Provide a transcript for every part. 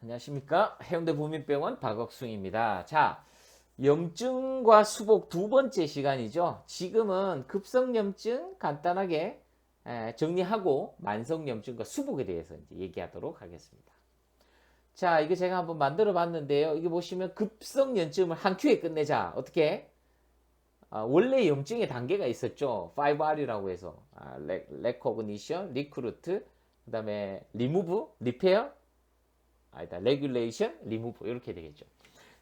안녕하십니까. 해운대 부민병원 박억순입니다. 자, 염증과 수복 두 번째 시간이죠. 지금은 급성염증 간단하게 정리하고 만성염증과 수복에 대해서 이제 얘기하도록 하겠습니다. 자, 이거 제가 한번 만들어 봤는데요. 이게 보시면 급성염증을 한 큐에 끝내자. 어떻게? 원래 염증의 단계가 있었죠. 5R이라고 해서 recognition, recruit, 그 다음에 remove, repair, 아니다, 레귤레이션, 리무브 이렇게 되겠죠.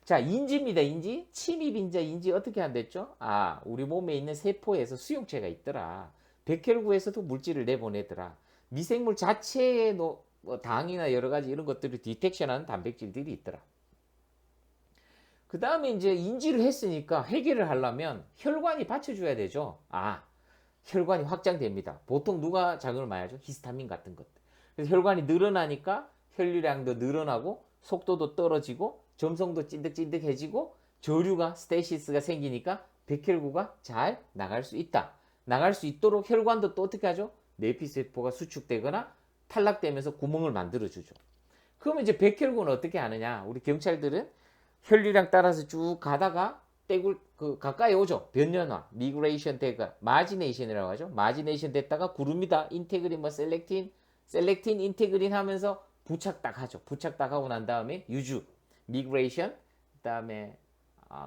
자, 인지입니다. 인지. 침입 인자 인지 어떻게 한댔죠? 우리 몸에 있는 세포에서 수용체가 있더라. 백혈구에서도 물질을 내보내더라. 미생물 자체에 뭐 당이나 여러 가지 이런 것들을 디텍션하는 단백질들이 있더라. 그 다음에 이제 인지를 했으니까 해결을 하려면 혈관이 받쳐줘야 되죠. 혈관이 확장됩니다. 보통 누가 작용을 많이 하죠? 히스타민 같은 것들. 그래서 혈관이 늘어나니까 혈류량도 늘어나고 속도도 떨어지고 점성도 찐득찐득해지고 저류가 스테이시스가 생기니까 백혈구가 잘 나갈 수 있다. 나갈 수 있도록 혈관도 또 어떻게 하죠? 내피세포가 수축되거나 탈락되면서 구멍을 만들어주죠. 그러면 이제 백혈구는 어떻게 하느냐? 우리 경찰들은 혈류량 따라서 쭉 가다가 떼굴 가까이 오죠. 변년화, 미그레이션 되가 마지네이션이라고 하죠. 마지네이션 됐다가 구릅니다. 인테그린, 셀렉틴, 인테그린 하면서 부착 딱 하죠. 부착 딱 하고 난 다음에 유주, 미그레이션, 그다음에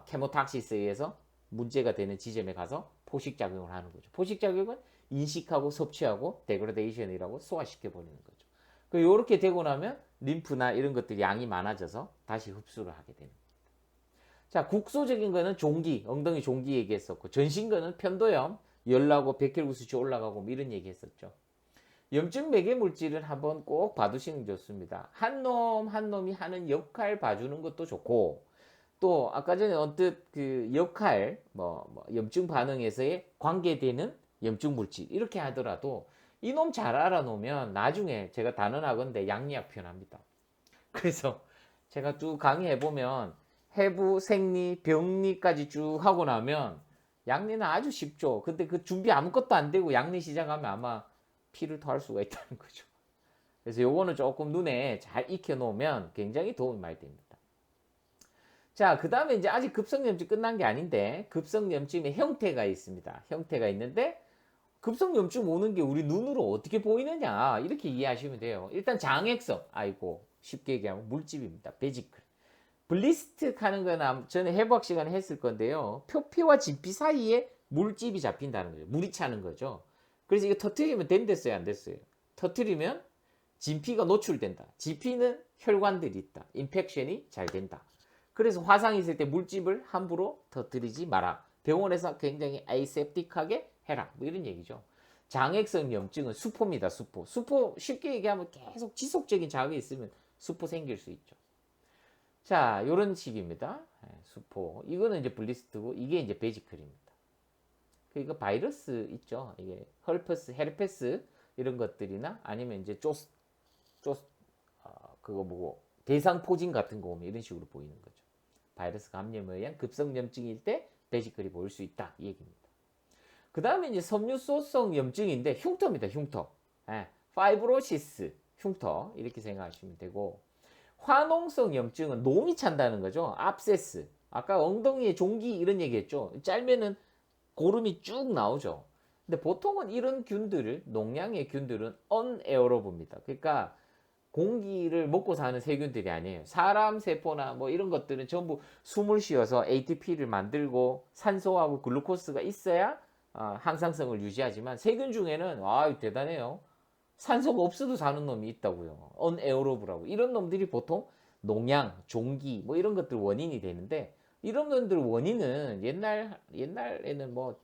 케모탁시스에 의해서 문제가 되는 지점에 가서 포식작용을 하는 거죠. 포식작용은 인식하고 섭취하고 데그라데이션이라고 소화시켜 버리는 거죠. 이렇게 되고 나면 림프나 이런 것들이 양이 많아져서 다시 흡수를 하게 되는 거죠. 자, 국소적인 거는 종기, 엉덩이 종기 얘기했었고, 전신 거는 편도염, 열나고 백혈구 수치 올라가고 뭐 이런 얘기했었죠. 염증 매개 물질을 한번 꼭 봐두시는 게 좋습니다. 한 놈이 하는 역할 봐주는 것도 좋고, 또 아까 전에 언뜻 그 역할, 염증 반응에서의 관계되는 염증 물질 이렇게 하더라도 이놈 잘 알아놓으면 나중에 제가 단언하건대 양리학 표현합니다. 그래서 제가 쭉 강의해 보면 해부, 생리, 병리까지 쭉 하고 나면 양리는 아주 쉽죠. 근데 그 준비 아무것도 안 되고 양리 시작하면 아마 피를 토할 수가 있다는 거죠. 그래서 요거는 조금 눈에 잘 익혀 놓으면 굉장히 도움이 많이 됩니다. 자, 그 다음에 이제 아직 급성염증 끝난 게 아닌데 급성염증의 형태가 있습니다. 형태가 있는데 급성염증 오는 게 우리 눈으로 어떻게 보이느냐 이렇게 이해하시면 돼요. 일단 장액성, 쉽게 얘기하면 물집입니다. 베지클. 블리스틱 하는 건 전에 해부학 시간에 했을 건데요. 표피와 진피 사이에 물집이 잡힌다는 거죠. 물이 차는 거죠. 그래서 이거 터트리면 된댔어요, 안 됐어요? 터트리면 진피가 노출된다. 진피는 혈관들이 있다. 인펙션이 잘 된다. 그래서 화상이 있을 때 물집을 함부로 터뜨리지 마라. 병원에서 굉장히 아이셉틱하게 해라. 뭐 이런 얘기죠. 장액성 염증은 수포입니다. 수포. 수포 쉽게 얘기하면 계속 지속적인 자극이 있으면 수포 생길 수 있죠. 자, 이런 식입니다. 수포. 이거는 이제 블리스트고 이게 이제 베지클입니다. 그러니까 바이러스 있죠. 이게 헐퍼스, 헤르페스 이런 것들이나 아니면 이제 그거 뭐고 대상포진 같은 거 오면 이런 식으로 보이는 거죠. 바이러스 감염에 의한 급성염증일 때 베지클이 보일 수 있다 이 얘기입니다. 그 다음에 이제 섬유소성 염증인데 흉터입니다. 흉터. 파이브로시스 흉터 이렇게 생각하시면 되고, 화농성 염증은 놈이 찬다는 거죠. 압세스. 아까 엉덩이에 종기 이런 얘기했죠. 짤면은 고름이 쭉 나오죠. 근데 보통은 이런 균들을, 농양의 균들은 언에어로브입니다. 그러니까 공기를 먹고 사는 세균들이 아니에요. 사람 세포나 뭐 이런 것들은 전부 숨을 쉬어서 ATP를 만들고 산소하고 글루코스가 있어야 항상성을 유지하지만 세균 중에는 대단해요. 산소가 없어도 사는 놈이 있다고요. 언에어로브라고. 이런 놈들이 보통 농양, 종기 뭐 이런 것들 원인이 되는데, 이런 놈들 원인은 옛날에는 뭐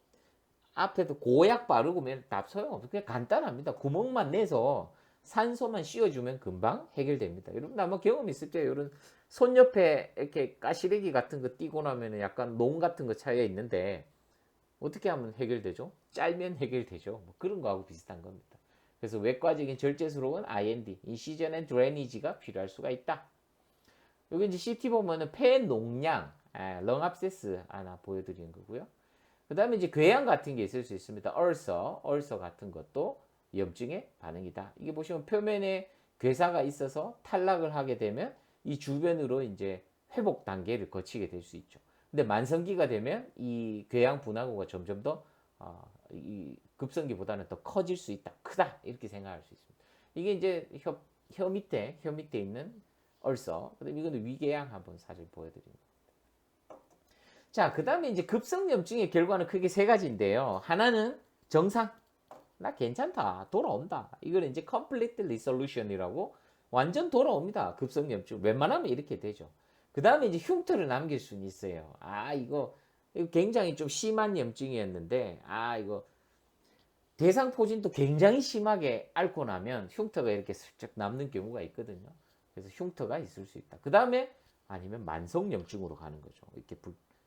앞에도 고약 바르고 다 소용없어요. 그냥 간단합니다. 구멍만 내서 산소만 씌워주면 금방 해결됩니다. 여러분 아마 경험 있을 거예요. 이런 손 옆에 이렇게 가시래기 같은 거 띄고 나면 약간 농 같은 거 차여 있는데 어떻게 하면 해결되죠? 짤면 해결되죠. 뭐 그런 거하고 비슷한 겁니다. 그래서 외과적인 절제스러운 IND, 인시전 앤 드레니지가 필요할 수가 있다. 여기 이제 CT 보면은 폐농양, 렁 압세스 하나 보여드리는 거고요. 그 다음에 이제 궤양 같은 게 있을 수 있습니다. 얼서 같은 것도 염증의 반응이다. 이게 보시면 표면에 괴사가 있어서 탈락을 하게 되면 이 주변으로 이제 회복 단계를 거치게 될 수 있죠. 근데 만성기가 되면 이 궤양 분화구가 점점 더 이 급성기보다는 더 커질 수 있다. 크다. 이렇게 생각할 수 있습니다. 이게 이제 혀 밑에 있는 얼서. 그다음에 이거는 위궤양 한번 사진 보여드립니다. 자, 그다음에 이제 급성염증의 결과는 크게 세 가지인데요. 하나는 정상. 나 괜찮다. 돌아온다. 이거는 이제 complete resolution이라고 완전 돌아옵니다. 급성염증. 웬만하면 이렇게 되죠. 그 다음에 이제 흉터를 남길 수는 있어요. 이거 굉장히 좀 심한 염증이었는데, 이거 대상포진도 굉장히 심하게 앓고 나면 흉터가 이렇게 슬쩍 남는 경우가 있거든요. 그래서 흉터가 있을 수 있다. 그 다음에 아니면 만성염증으로 가는 거죠. 이렇게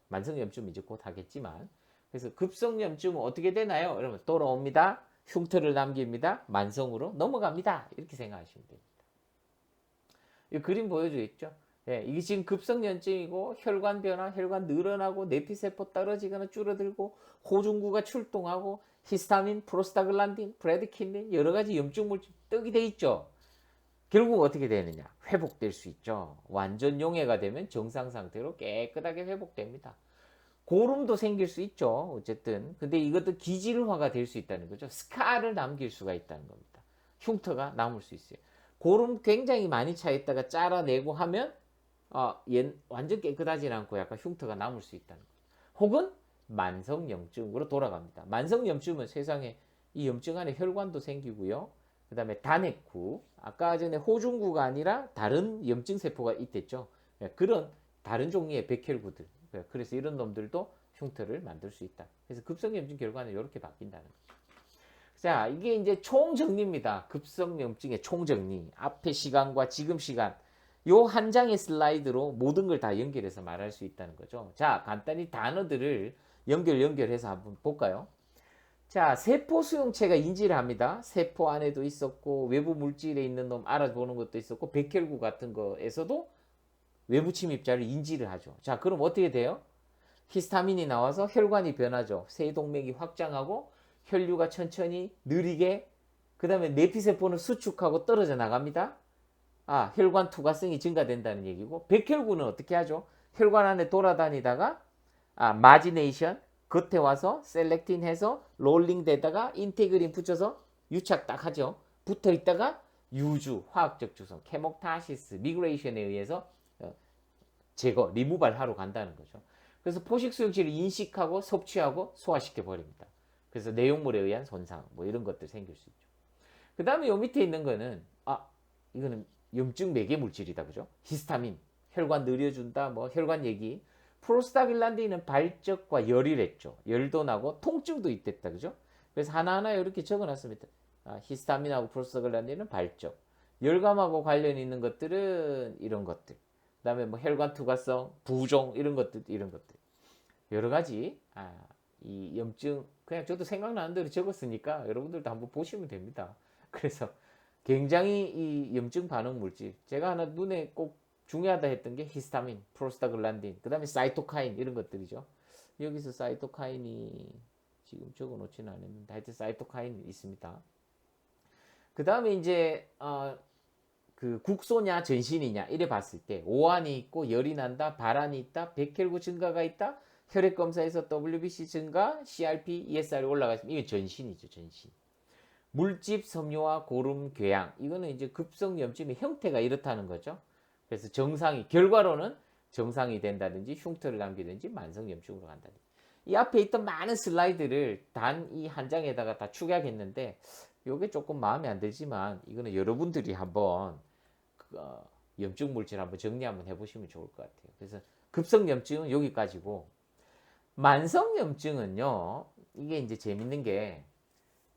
만성염증은 이제 곧 하겠지만. 그래서 급성염증은 어떻게 되나요? 여러분, 돌아옵니다. 흉터를 남깁니다. 만성으로 넘어갑니다. 이렇게 생각하시면 됩니다. 이 그림 보여져 있죠? 예, 이게 지금 급성염증이고 혈관 변화, 혈관 늘어나고 내피세포 떨어지거나 줄어들고 호중구가 출동하고 히스타민, 프로스타글란딘, 브래드키닌 여러 가지 염증 물질 떡이 돼 있죠. 결국 어떻게 되느냐? 회복될 수 있죠. 완전 용해가 되면 정상 상태로 깨끗하게 회복됩니다. 고름도 생길 수 있죠. 어쨌든. 근데 이것도 기질화가 될 수 있다는 거죠. 스카를 남길 수가 있다는 겁니다. 흉터가 남을 수 있어요. 고름 굉장히 많이 차 있다가 잘라내고 하면 완전 깨끗하지는 않고 약간 흉터가 남을 수 있다는 거죠. 혹은 만성염증으로 돌아갑니다. 만성염증은 세상에 이 염증 안에 혈관도 생기고요. 그 다음에 단핵구, 아까 전에 호중구가 아니라 다른 염증 세포가 있댔죠. 그런 다른 종류의 백혈구들. 그래서 이런 놈들도 흉터를 만들 수 있다. 그래서 급성염증 결과는 이렇게 바뀐다는 거죠. 자, 이게 이제 총정리입니다. 급성염증의 총정리. 앞의 시간과 지금 시간. 요 한 장의 슬라이드로 모든 걸 다 연결해서 말할 수 있다는 거죠. 자, 간단히 단어들을 연결해서 한번 볼까요? 자, 세포 수용체가 인지를 합니다. 세포 안에도 있었고 외부 물질에 있는 놈 알아보는 것도 있었고 백혈구 같은 거에서도 외부 침입자를 인지를 하죠. 자, 그럼 어떻게 돼요? 히스타민이 나와서 혈관이 변하죠. 세동맥이 확장하고 혈류가 천천히 느리게 그 다음에 내피세포는 수축하고 떨어져 나갑니다. 혈관 투과성이 증가된다는 얘기고 백혈구는 어떻게 하죠? 혈관 안에 돌아다니다가 마지네이션 겉에 와서 셀렉틴 해서 롤링 되다가 인테그린 붙여서 유착 딱 하죠. 붙어 있다가 유주, 화학적 주성, 케목타시스, 미그레이션에 의해서 제거, 리무발 하러 간다는 거죠. 그래서 포식 수용체를 인식하고 섭취하고 소화시켜 버립니다. 그래서 내용물에 의한 손상, 뭐 이런 것들 생길 수 있죠. 그 다음에 요 밑에 있는 거는 이거는 염증 매개 물질이다, 그죠? 히스타민, 혈관 느려준다, 뭐 혈관 얘기. 프로스타글란딘은 발적과 열이랬죠. 열도 나고 통증도 있댔다, 그죠? 그래서 하나하나 이렇게 적어놨습니다. 히스타민하고 프로스타글란딘은 발적, 열감하고 관련 있는 것들은 이런 것들. 그다음에 뭐 혈관 투과성, 부종 이런 것들 여러 가지 이 염증 그냥 저도 생각나는 대로 적었으니까 여러분들도 한번 보시면 됩니다. 그래서 굉장히 이 염증 반응 물질 제가 하나 눈에 꼭 중요하다 했던 게 히스타민, 프로스타글란딘, 그 다음에 사이토카인 이런 것들이죠. 여기서 사이토카인이 지금 적어 놓지는 않았는데 하여튼 사이토카인 있습니다. 그 다음에 이제 그 국소냐 전신이냐 이래 봤을 때 오한이 있고 열이 난다, 발한이 있다, 백혈구 증가가 있다, 혈액 검사에서 WBC 증가, CRP, ESR이 올라가 있으면 이게 전신이죠, 전신. 물집, 섬유화, 고름, 궤양 이거는 이제 급성염증의 형태가 이렇다는 거죠. 그래서 결과로는 정상이 된다든지 흉터를 남기든지 만성염증으로 간다든지. 이 앞에 있던 많은 슬라이드를 단 이 한 장에다가 다 축약했는데 이게 조금 마음에 안 들지만 이거는 여러분들이 한번 염증 물질 한번 정리 한번 해보시면 좋을 것 같아요. 그래서 급성염증은 여기까지고 만성염증은요 이게 이제 재밌는 게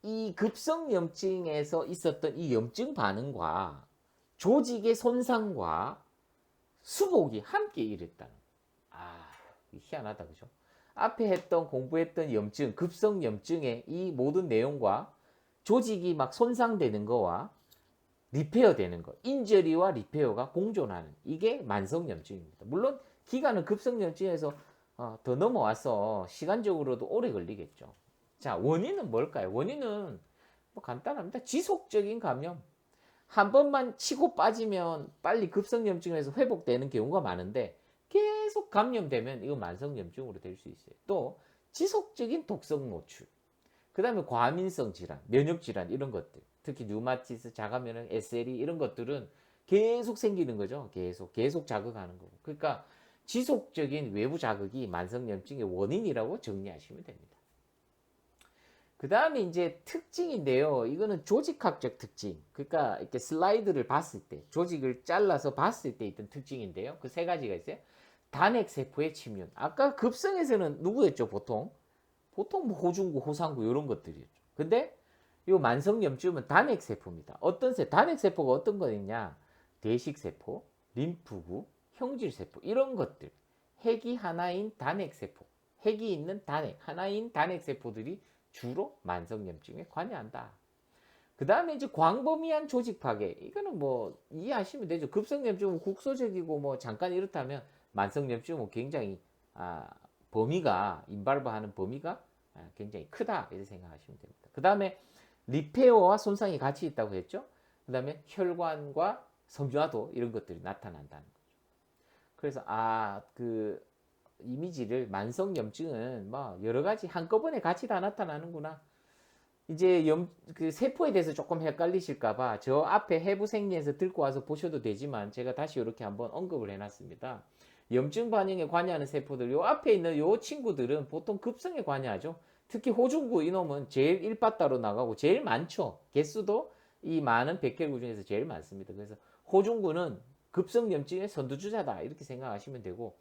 이 급성염증에서 있었던 이 염증 반응과 조직의 손상과 수복이 함께 일했다는 희한하다, 그죠? 앞에 공부했던 염증, 급성염증의 이 모든 내용과 조직이 막 손상되는 거와 리페어 되는 거, 인저리와 리페어가 공존하는 이게 만성염증입니다. 물론 기간은 급성염증에서 더 넘어와서 시간적으로도 오래 걸리겠죠. 자, 원인은 뭘까요? 원인은 뭐 간단합니다. 지속적인 감염. 한 번만 치고 빠지면 빨리 급성염증에서 회복되는 경우가 많은데 계속 감염되면 이거 만성염증으로 될 수 있어요. 또 지속적인 독성 노출, 그 다음에 과민성 질환, 면역 질환 이런 것들, 특히 류마티스, 자가면역, SLE 이런 것들은 계속 생기는 거죠. 계속 자극하는 거고. 그러니까 지속적인 외부 자극이 만성염증의 원인이라고 정리하시면 됩니다. 그 다음에 이제 특징인데요. 이거는 조직학적 특징. 그러니까 이렇게 슬라이드를 봤을 때, 조직을 잘라서 봤을 때 있던 특징인데요. 그 세 가지가 있어요. 단핵세포의 침륜. 아까 급성에서는 누구였죠, 보통? 보통 뭐 호중구, 호상구 이런 것들이었죠. 근데 이 만성염증은 단핵세포입니다. 단핵세포가 어떤 거냐? 대식세포, 림프구, 형질세포 이런 것들. 핵이 하나인 단핵세포, 핵이 있는 단핵, 하나인 단핵세포들이 주로 만성염증에 관여한다. 그 다음에 이제 광범위한 조직 파괴. 이거는 뭐 이해하시면 되죠. 급성염증은 국소적이고 뭐 잠깐 이렇다면 만성염증은 굉장히 범위가 인발부하는 범위가 굉장히 크다 이렇게 생각하시면 됩니다. 그 다음에 리페어와 손상이 같이 있다고 했죠. 그 다음에 혈관과 섬유화도 이런 것들이 나타난다는 거죠. 그래서 그 이미지를 만성염증은 뭐 여러 가지 한꺼번에 같이 다 나타나는구나. 이제 그 세포에 대해서 조금 헷갈리실까봐 저 앞에 해부생리에서 들고 와서 보셔도 되지만 제가 다시 이렇게 한번 언급을 해놨습니다. 염증 반응에 관여하는 세포들, 요 앞에 있는 요 친구들은 보통 급성에 관여하죠. 특히 호중구 이놈은 제일 일바따로 나가고 제일 많죠. 개수도 이 많은 백혈구 중에서 제일 많습니다. 그래서 호중구는 급성 염증의 선두주자다 이렇게 생각하시면 되고,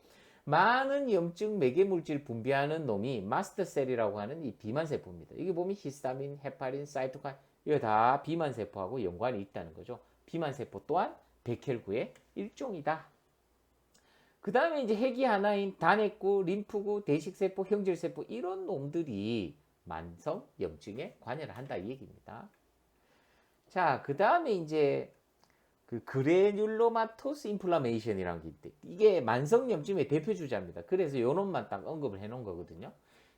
많은 염증 매개물질 분비하는 놈이 마스터셀이라고 하는 이 비만세포입니다. 이게 보면 히스타민, 헤파린, 사이토카인 이거 다 비만세포하고 연관이 있다는 거죠. 비만세포 또한 백혈구의 일종이다. 그 다음에 이제 핵이 하나인 단핵구, 림프구, 대식세포, 형질세포 이런 놈들이 만성염증에 관여를 한다 이 얘기입니다. 자, 그 다음에 이제 그 그레뉴로마토스 인플라메이션이라는 게 있대. 이게 만성염증의 대표 주자입니다. 그래서 요 놈만 딱 언급을 해 놓은 거거든요.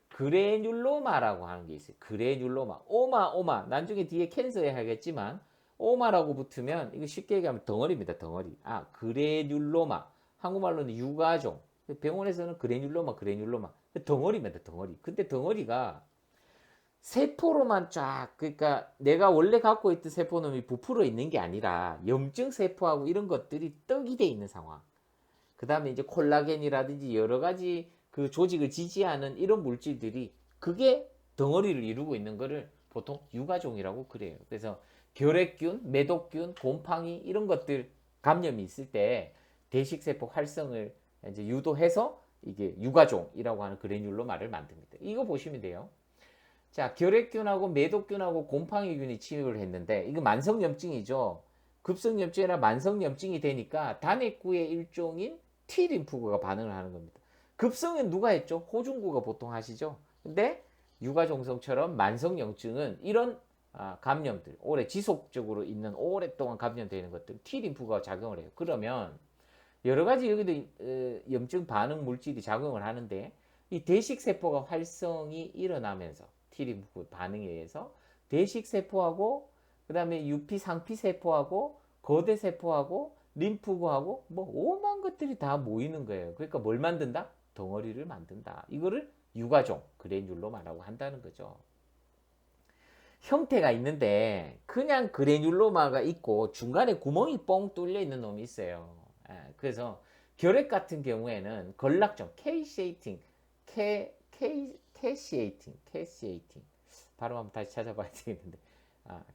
그레뉴로마라고 하는 게 있어요. 그레뉴로마. 오마. 나중에 뒤에 캔서에 하겠지만 오마라고 붙으면 이거 쉽게 얘기하면 덩어리입니다. 덩어리. 그레뉴로마. 한국말로는 유가종. 병원에서는 그레뉴로마. 덩어리입니다. 덩어리. 근데 덩어리가 세포로만 쫙, 그러니까 내가 원래 갖고 있던 세포놈이 부풀어 있는 게 아니라 염증 세포하고 이런 것들이 떡이 돼 있는 상황. 그 다음에 이제 콜라겐이라든지 여러 가지 그 조직을 지지하는 이런 물질들이 그게 덩어리를 이루고 있는 거를 보통 유가종이라고 그래요. 그래서 결핵균, 매독균, 곰팡이 이런 것들 감염이 있을 때 대식세포 활성을 이제 유도해서 이게 유가종이라고 하는 그래뉼로마를 만듭니다. 이거 보시면 돼요. 자, 결핵균하고 매독균하고 곰팡이균이 침입을 했는데 이거 만성염증이죠. 급성염증이나 만성염증이 되니까 단핵구의 일종인 T림프구가 반응을 하는 겁니다. 급성은 누가 했죠? 호중구가 보통 하시죠. 근데 유가종성처럼 만성염증은 이런 감염들, 오래 지속적으로 있는 오랫동안 감염되는 것들 T림프가 작용을 해요. 그러면 여러 가지 여기도 염증 반응 물질이 작용을 하는데 이 대식세포가 활성이 일어나면서 T림프 반응에 의해서 대식세포하고 그 다음에 유피 상피세포하고 거대세포하고 림프구하고 뭐 오만 것들이 다 모이는 거예요. 그러니까 뭘 만든다? 덩어리를 만든다. 이거를 유가종, 그래뉼로마라고 한다는 거죠. 형태가 있는데 그냥 그래뉼로마가 있고 중간에 구멍이 뻥 뚫려 있는 놈이 있어요. 그래서 결핵 같은 경우에는 걸락종, 케이시에이팅, 캐시에이팅 발음 한번 다시 찾아봐야 되겠는데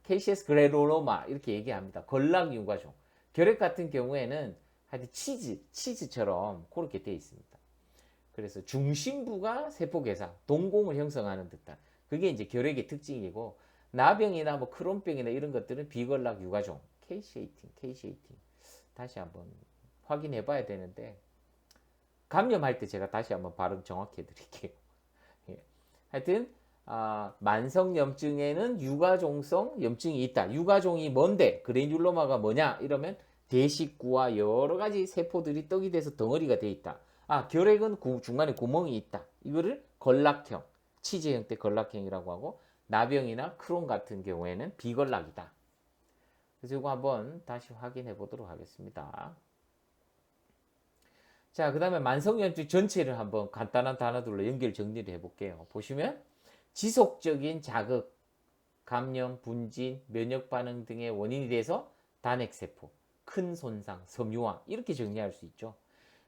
케이시에스 그래놀로마 이렇게 얘기합니다. 걸락 유가종. 결핵 같은 경우에는 하여튼 치즈처럼 그렇게 되어 있습니다. 그래서 중심부가 세포괴사, 동공을 형성하는 듯한 그게 이제 결핵의 특징이고, 나병이나 뭐 크론병이나 이런 것들은 비걸락 유가종, 케이시에이팅 다시 한번 확인해 봐야 되는데 감염할 때 제가 다시 한번 발음 정확히 해드릴게요. 하여튼 만성염증에는 유가종성 염증이 있다. 유가종이 뭔데? 그래뉼로마가 뭐냐? 이러면 대식구와 여러 가지 세포들이 떡이 돼서 덩어리가 돼 있다. 결핵은 중간에 구멍이 있다. 이거를 걸락형, 치즈 형태 걸락형이라고 하고, 나병이나 크론 같은 경우에는 비걸락이다. 그래서 이거 한번 다시 확인해 보도록 하겠습니다. 자, 그 다음에 만성염증 전체를 한번 간단한 단어들로 연결 정리를 해볼게요. 보시면 지속적인 자극, 감염, 분진, 면역 반응 등의 원인이 돼서 단핵세포, 큰 손상, 섬유화 이렇게 정리할 수 있죠.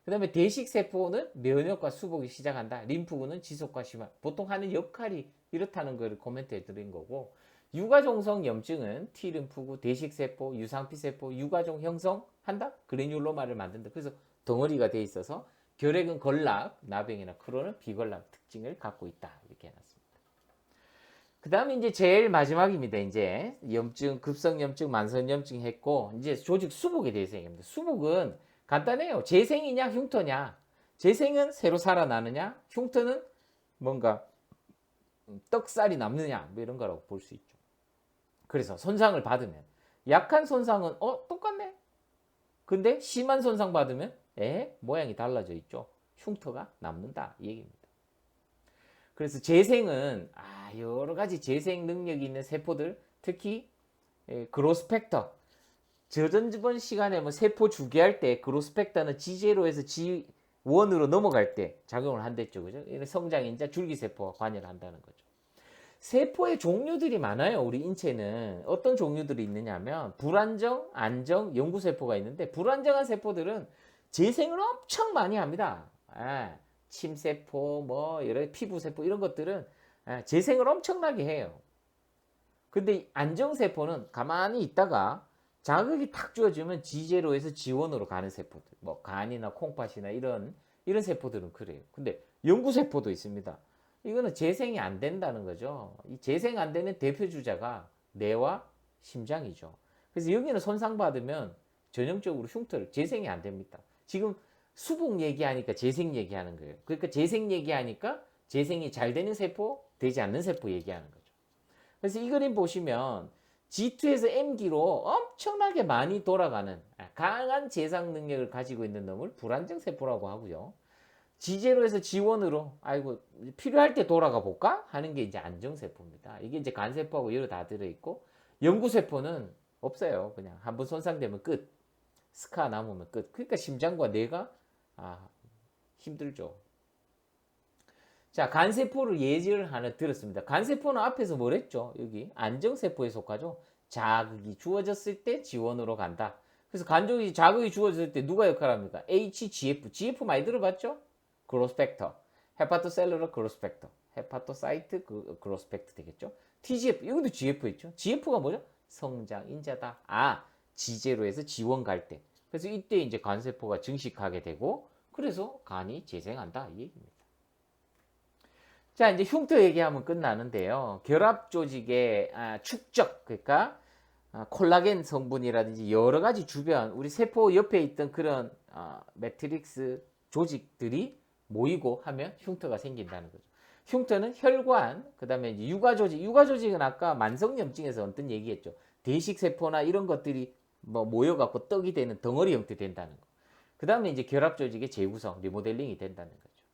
그 다음에 대식세포는 면역과 수복이 시작한다. 림프구는 지속과 심화. 보통 하는 역할이 이렇다는 걸 코멘트해 드린 거고, 유가종성 염증은 T림프구, 대식세포, 유상피세포, 유가종 형성한다. 그래뉼로마를 만든다. 그래서 덩어리가 돼 있어서 결핵은 걸락, 나병이나 크론은 비걸락 특징을 갖고 있다. 이렇게 해놨습니다. 그 다음에 이제 제일 마지막입니다. 이제 염증, 급성염증, 만성염증 했고, 이제 조직 수복에 대해서 얘기합니다. 수복은 간단해요. 재생이냐, 흉터냐. 재생은 새로 살아나느냐, 흉터는 뭔가 떡살이 남느냐, 뭐 이런 거라고 볼 수 있죠. 그래서 손상을 받으면, 약한 손상은, 똑같네? 근데 심한 손상 받으면, 모양이 달라져 있죠. 흉터가 남는다. 이 얘기입니다. 그래서 재생은 여러 가지 재생 능력이 있는 세포들, 특히 그로스펙터, 저전번 시간에 뭐 세포 주기할 때 그로스펙터는 G0에서 G1으로 넘어갈 때 작용을 한댔죠. 그죠? 성장인자 줄기세포가 관여를 한다는 거죠. 세포의 종류들이 많아요. 우리 인체는 어떤 종류들이 있느냐면 불안정, 안정, 영구세포가 있는데, 불안정한 세포들은 재생을 엄청 많이 합니다. 침세포, 뭐 여러 피부세포 이런 것들은 재생을 엄청나게 해요. 근데 안정세포는 가만히 있다가 자극이 탁 주어지면 G0에서 G1으로 가는 세포들, 뭐 간이나 콩팥이나 이런 세포들은 그래요. 근데 영구세포도 있습니다. 이거는 재생이 안 된다는 거죠. 이 재생 안 되는 대표 주자가 뇌와 심장이죠. 그래서 여기는 손상받으면 전형적으로 흉터를 재생이 안 됩니다. 지금 수복 얘기하니까 재생 얘기하는 거예요. 그러니까 재생 얘기하니까 재생이 잘 되는 세포, 되지 않는 세포 얘기하는 거죠. 그래서 이 그림 보시면 G2에서 M기로 엄청나게 많이 돌아가는 강한 재상 능력을 가지고 있는 놈을 불안정 세포라고 하고요. G0에서 G1으로 필요할 때 돌아가 볼까 하는 게 이제 안정세포입니다. 이게 이제 간세포하고 여러 다 들어있고, 영구세포는 없어요. 그냥 한번 손상되면 끝. 스카 남으면 끝. 그러니까 심장과 뇌가 힘들죠. 자, 간세포를 예를 하나 들었습니다. 간세포는 앞에서 뭘 했죠? 여기 안정세포에 속하죠. 자극이 주어졌을 때 G1으로 간다. 그래서 간족이 자극이 주어졌을 때 누가 역할합니까? HGF. GF 많이 들어봤죠? 그로스펙터. 헤파토셀룰러 그로스펙터. 헤파토사이트 그로스펙터 되겠죠? TGF. 여기도 GF 있죠? GF가 뭐죠? 성장인자다. G0에서 G1 갈 때. 그래서 이때 이제 간세포가 증식하게 되고, 그래서 간이 재생한다. 이 얘기입니다. 자, 이제 흉터 얘기하면 끝나는데요. 결합 조직의 축적, 그러니까 콜라겐 성분이라든지 여러 가지 주변, 우리 세포 옆에 있던 그런 매트릭스 조직들이 모이고 하면 흉터가 생긴다는 거죠. 흉터는 혈관, 그 다음에 이제 유가조직. 유가조직은 아까 만성염증에서 어떤 얘기했죠. 대식세포나 이런 것들이 뭐 모여갖고 떡이 되는 덩어리 형태 된다는 거. 그 다음에 이제 결합조직의 재구성, 리모델링이 된다는 거죠.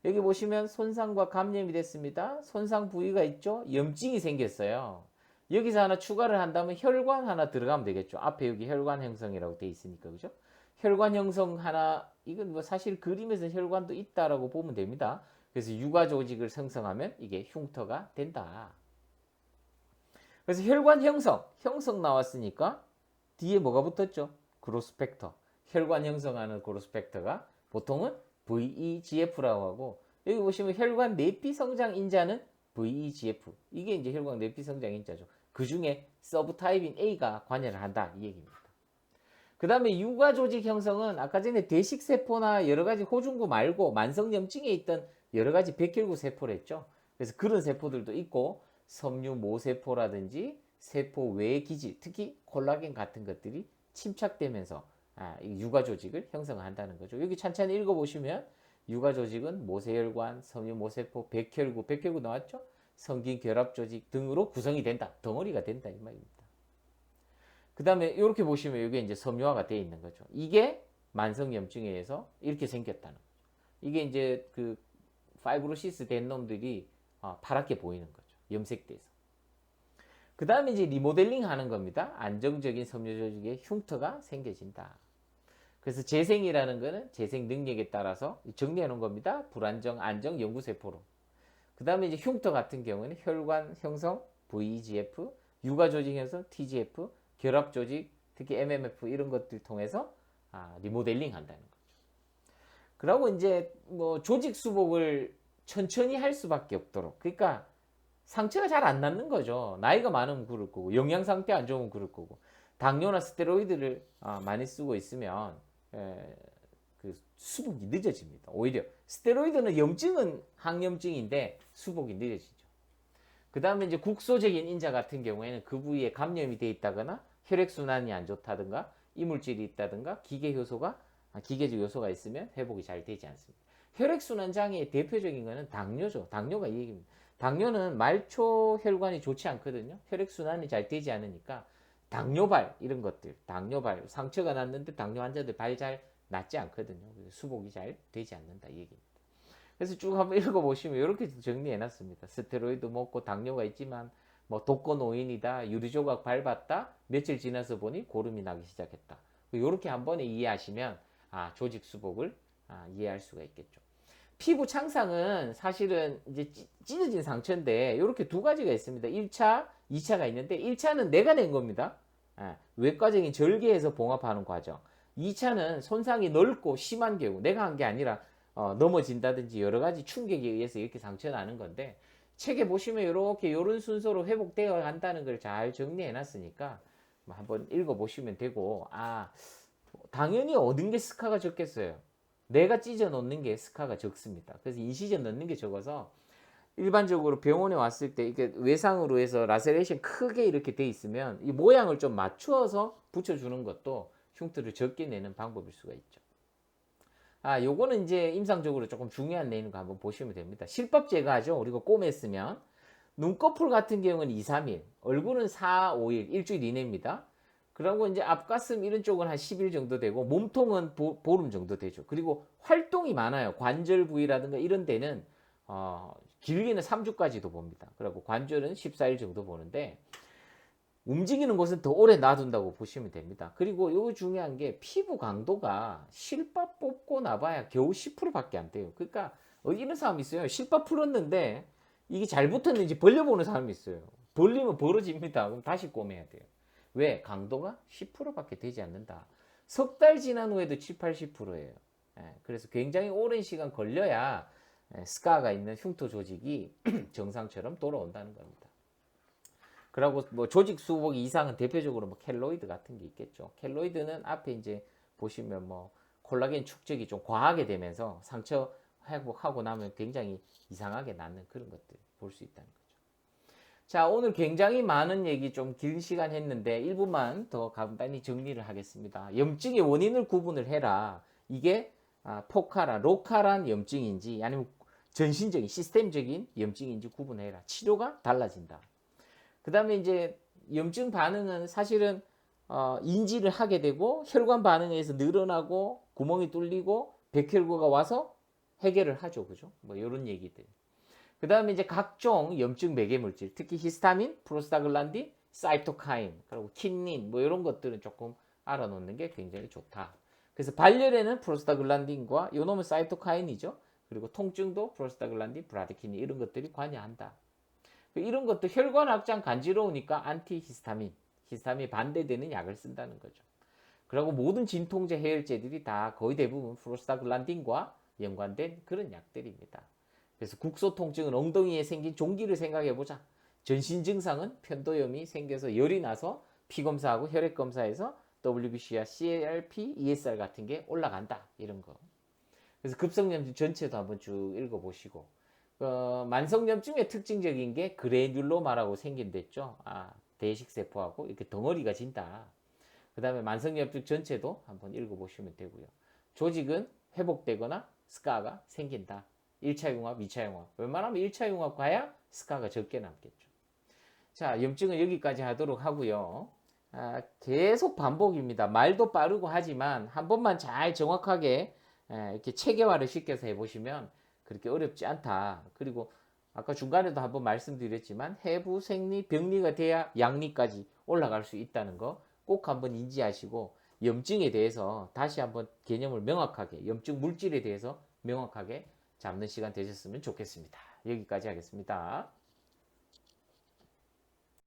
여기 보시면 손상과 감염이 됐습니다. 손상 부위가 있죠. 염증이 생겼어요. 여기서 하나 추가를 한다면 혈관 하나 들어가면 되겠죠. 앞에 여기 혈관 형성이라고 돼 있으니까, 그죠? 혈관 형성 하나, 이건 뭐 사실 그림에서 혈관도 있다라고 보면 됩니다. 그래서 유가 조직을 생성하면 이게 흉터가 된다. 그래서 혈관 형성 나왔으니까 뒤에 뭐가 붙었죠? 그로스펙터. 혈관 형성하는 그로스펙터가 보통은 VEGF라고 하고, 여기 보시면 혈관 내피 성장 인자는 VEGF. 이게 이제 혈관 내피 성장 인자죠. 그 중에 서브타입인 A가 관여를 한다. 이 얘기입니다. 그 다음에 유가 조직 형성은 아까 전에 대식세포나 여러 가지 호중구 말고 만성염증에 있던 여러 가지 백혈구 세포를 했죠. 그래서 그런 세포들도 있고, 섬유 모세포라든지 세포 외 기질, 특히 콜라겐 같은 것들이 침착되면서 유가 조직을 형성한다는 거죠. 여기 찬찬히 읽어보시면 유가 조직은 모세혈관, 섬유 모세포, 백혈구 나왔죠? 성긴 결합 조직 등으로 구성이 된다. 덩어리가 된다 이 말입니다. 그 다음에 이렇게 보시면 이게 이제 섬유화가 되어 있는 거죠. 이게 만성염증에 의해서 이렇게 생겼다는 거죠. 이게 이제 그 파이브로시스 된 놈들이 파랗게 보이는 거죠. 염색돼서. 그 다음에 이제 리모델링 하는 겁니다. 안정적인 섬유 조직에 흉터가 생겨진다. 그래서 재생이라는 거는 재생 능력에 따라서 정리해 놓은 겁니다. 불안정, 안정, 영구세포로. 그 다음에 이제 흉터 같은 경우는 혈관 형성, VEGF, 유가조직 형성, TGF, 결합조직, 특히 MMF 이런 것들 통해서 리모델링 한다는 거죠. 그리고 이제 뭐 조직 수복을 천천히 할 수밖에 없도록. 그러니까 상처가 잘 안 낫는 거죠. 나이가 많으면 그럴 거고, 영양 상태 안 좋으면 그럴 거고, 당뇨나 스테로이드를 많이 쓰고 있으면 그 수복이 늦어집니다. 오히려 스테로이드는 염증은 항염증인데 수복이 늦어지죠. 그 다음에 이제 국소적인 인자 같은 경우에는 그 부위에 감염이 돼 있다거나 혈액순환이 안 좋다든가 이물질이 있다든가 기계적 요소가 있으면 회복이 잘 되지 않습니다. 혈액순환 장애의 대표적인 거는 당뇨죠. 당뇨가 이 얘기입니다. 당뇨는 말초 혈관이 좋지 않거든요. 혈액순환이 잘 되지 않으니까 당뇨발 이런 것들, 당뇨발 상처가 났는데 당뇨 환자들 발 잘 낫지 않거든요. 그래서 수복이 잘 되지 않는다 이 얘기입니다. 그래서 쭉 한번 읽어보시면 이렇게 정리해놨습니다. 스테로이드 먹고 당뇨가 있지만 뭐 독거노인이다, 유리조각 밟았다, 며칠 지나서 보니 고름이 나기 시작했다. 이렇게 한 번에 이해하시면 조직 수복을 이해할 수가 있겠죠. 피부 창상은 사실은 이제 찢어진 상처인데 이렇게 두 가지가 있습니다. 1차, 2차가 있는데 1차는 내가 낸 겁니다. 외과적인 절개해서 봉합하는 과정. 2차는 손상이 넓고 심한 경우 내가 한 게 아니라 넘어진다든지 여러 가지 충격에 의해서 이렇게 상처가 나는 건데 책에 보시면 이렇게 이런 순서로 회복되어 간다는 걸 잘 정리해 놨으니까 한번 읽어보시면 되고 당연히 얻은 게 스카가 적겠어요. 내가 찢어 놓는 게 스카가 적습니다. 그래서 인시전 넣는 게 적어서 일반적으로 병원에 왔을 때 이게 외상으로 해서 라세레이션 크게 이렇게 돼 있으면 이 모양을 좀 맞추어서 붙여주는 것도 흉터를 적게 내는 방법일 수가 있죠. 요거는 이제 임상적으로 조금 중요한 내용인 거 한번 보시면 됩니다. 실밥 제거하죠. 우리가 꼬맸으면 눈꺼풀 같은 경우는 2, 3일, 얼굴은 4, 5일, 일주일 이내입니다. 그리고 이제 앞가슴 이런 쪽은 한 10일 정도 되고 몸통은 보름 정도 되죠. 그리고 활동이 많아요. 관절 부위라든가 이런 데는 길게는 3주까지도 봅니다. 그리고 관절은 14일 정도 보는데 움직이는 곳은 더 오래 놔둔다고 보시면 됩니다. 그리고 이거 중요한 게 피부 강도가 실밥 뽑고 나봐야 겨우 10%밖에 안 돼요. 그러니까 이런 사람이 있어요. 실밥 풀었는데 이게 잘 붙었는지 벌려보는 사람이 있어요. 벌리면 벌어집니다. 그럼 다시 꼬매야 돼요. 왜? 강도가 10%밖에 되지 않는다. 석 달 지난 후에도 7, 80%예요. 그래서 굉장히 오랜 시간 걸려야 스카가 있는 흉터 조직이 정상처럼 돌아온다는 겁니다. 그리고 뭐 조직 수복 이상은 대표적으로 뭐 켈로이드 같은 게 있겠죠. 켈로이드는 앞에 이제 보시면 뭐 콜라겐 축적이 좀 과하게 되면서 상처 회복하고 나면 굉장히 이상하게 낫는 그런 것들 볼 수 있다는 거죠. 자, 오늘 굉장히 많은 얘기 좀 긴 시간 했는데 1분만 더 간단히 정리를 하겠습니다. 염증의 원인을 구분을 해라. 이게 포카라, 로컬한 염증인지 아니면 전신적인 시스템적인 염증인지 구분해라. 치료가 달라진다. 그 다음에 이제 염증 반응은 사실은 인지를 하게 되고 혈관 반응에 의해서 늘어나고 구멍이 뚫리고 백혈구가 와서 해결을 하죠. 그죠? 뭐 이런 얘기들. 그 다음에 이제 각종 염증 매개 물질, 특히 히스타민, 프로스타글란딘, 사이토카인, 그리고 킨닌 뭐 이런 것들은 조금 알아놓는 게 굉장히 좋다. 그래서 발열에는 프로스타글란딘과 요놈은 사이토카인이죠. 그리고 통증도 프로스타글란딘, 브라디키닌 이런 것들이 관여한다. 이런 것도 혈관 확장 간지러우니까 안티히스타민, 히스타민 반대되는 약을 쓴다는 거죠. 그리고 모든 진통제 해열제들이 다 거의 대부분 프로스타글란딘과 연관된 그런 약들입니다. 그래서 국소 통증은 엉덩이에 생긴 종기를 생각해보자. 전신 증상은 편도염이 생겨서 열이 나서 피검사하고 혈액검사에서 WBC와 CRP, ESR 같은 게 올라간다. 이런 거. 그래서 급성염증 전체도 한번 쭉 읽어보시고 만성염증의 특징적인 게 그레듈로마라고 생긴댔죠. 대식세포하고 이렇게 덩어리가 진다. 그 다음에 만성염증 전체도 한번 읽어보시면 되고요. 조직은 회복되거나 스카가 생긴다. 1차 융합, 2차 융합. 웬만하면 1차 융합 가야 스카가 적게 남겠죠. 자, 염증은 여기까지 하도록 하고요. 계속 반복입니다. 말도 빠르고 하지만 한 번만 잘 정확하게 이렇게 체계화를 시켜서 해보시면 그렇게 어렵지 않다. 그리고 아까 중간에도 한번 말씀드렸지만 해부, 생리, 병리가 돼야 양리까지 올라갈 수 있다는 거 꼭 한번 인지하시고 염증에 대해서 다시 한번 개념을 명확하게 염증 물질에 대해서 명확하게 잡는 시간 되셨으면 좋겠습니다. 여기까지 하겠습니다.